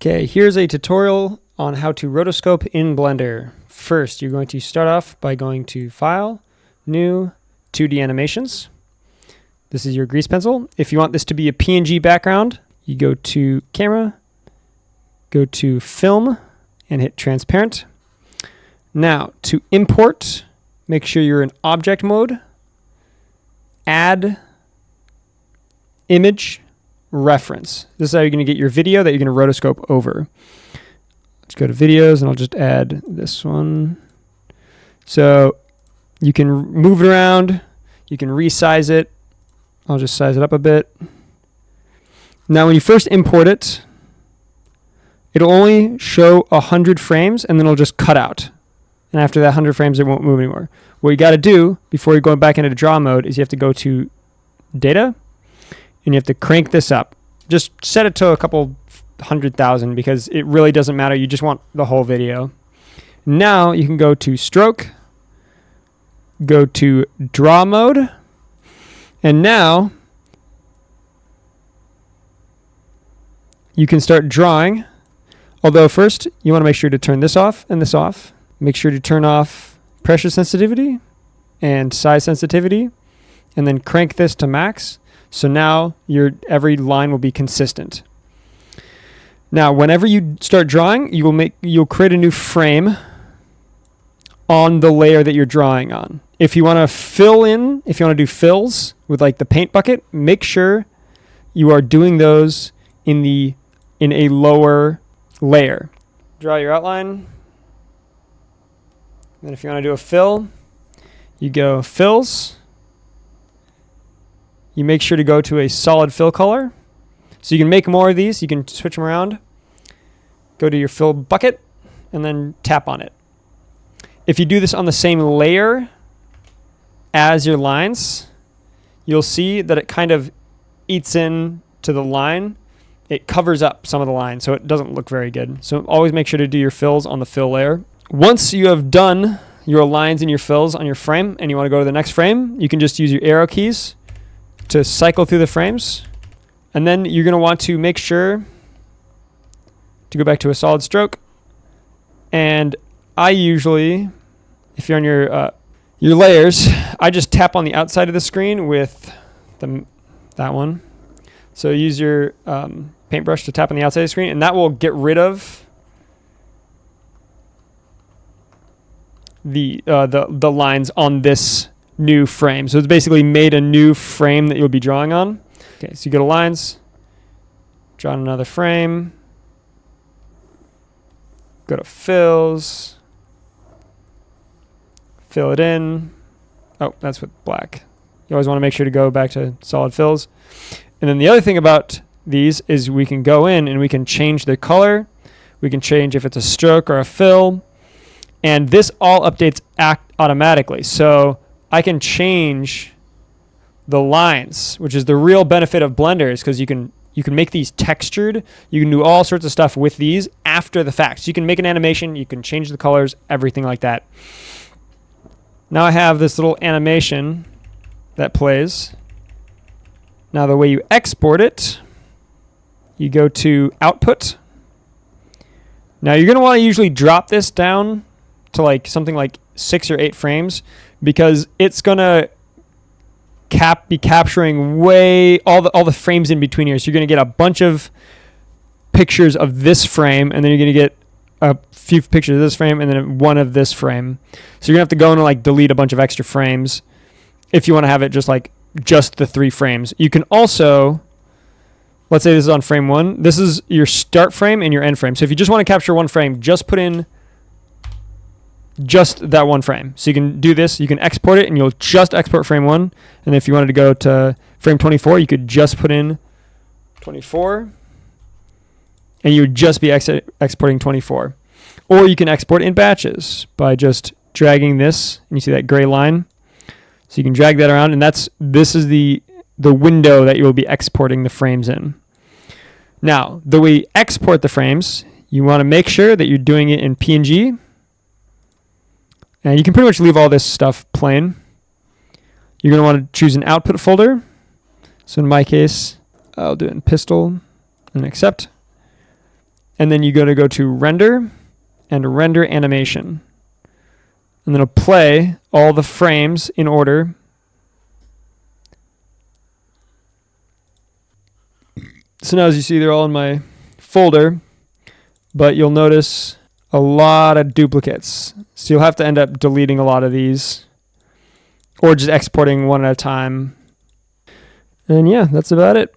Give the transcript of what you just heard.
Okay, here's a tutorial on how to rotoscope in Blender. First, you're going to start off by going to File, New, 2D Animations. This is your grease pencil. If you want this to be a PNG background, you go to Camera, go to Film, and hit Transparent. Now, to import, make sure you're in Object Mode, Add, Image, Reference. This is how you're going to get your video that you're going to rotoscope over. Let's go to videos and I'll just add this one. So you can move it around, you can resize it. I'll just size it up a bit. Now when you first import it, it'll only show 100 frames and then it'll just cut out. And after that 100 frames, it won't move anymore. What you got to do before you go back into draw mode is you have to go to Data, and you have to crank this up. Just set it to a couple 100,000 because it really doesn't matter. You just want the whole video. Now you can go to Stroke, go to Draw Mode, and now you can start drawing. Although first you want to make sure to turn this off and this off. Make sure to turn off pressure sensitivity and size sensitivity, and then crank this to max. So now every line will be consistent. Now, whenever you start drawing, you'll create a new frame on the layer that you're drawing on. If you want to fill in, if you want to do fills with like the paint bucket, make sure you are doing those in a lower layer. Draw your outline. Then if you want to do a fill, you go Fills. You make sure to go to a solid fill color. So you can make more of these. You can switch them around. Go to your fill bucket and then tap on it. If you do this on the same layer as your lines, you'll see that it kind of eats in to the line. It covers up some of the lines, so it doesn't look very good. So always make sure to do your fills on the fill layer. Once you have done your lines and your fills on your frame and you want to go to the next frame, you can just use your arrow keys to cycle through the frames. And then you're going to want to make sure to go back to a solid stroke. And I usually, if you're on your layers, I just tap on the outside of the screen with that one. So use your paintbrush to tap on the outside of the screen, and that will get rid of the lines on this new frame. So it's basically made a new frame that you'll be drawing on. Okay, so you go to Lines, draw on another frame, go to Fills, fill it in. Oh, that's with black. You always want to make sure to go back to solid fills. And then the other thing about these is we can go in and we can change the color. We can change if it's a stroke or a fill. And this all updates automatically. So I can change the lines, which is the real benefit of Blender, is because you can make these textured. You can do all sorts of stuff with these after the fact. So you can make an animation, you can change the colors, everything like that. Now I have this little animation that plays. Now the way you export it, you go to Output. Now you're going to want to usually drop this down to like something like 6 or 8 frames, because it's going to be capturing all the frames in between here. So you're going to get a bunch of pictures of this frame, and then you're going to get a few pictures of this frame, and then one of this frame. So you're going to have to go and like delete a bunch of extra frames if you want to have it just the 3 frames. You can also, let's say this is on frame 1. This is your start frame and your end frame. So if you just want to capture one frame, just put in just that one frame. So you can do this, you can export it, and you'll just export frame 1. And if you wanted to go to frame 24, you could just put in 24, and you would just be exporting 24. Or you can export in batches by just dragging this, and you see that gray line. So you can drag that around, and this is the window that you will be exporting the frames in. Now, the way you export the frames, you want to make sure that you're doing it in PNG. And you can pretty much leave all this stuff plain. You're going to want to choose an output folder. So in my case, I'll do it in Pistol and Accept. and then you're going to go to render and render animation. And then it'll play all the frames in order. So now as you see, they're all in my folder, but you'll notice a lot of duplicates. So you'll have to end up deleting a lot of these or just exporting one at a time. And yeah, that's about it.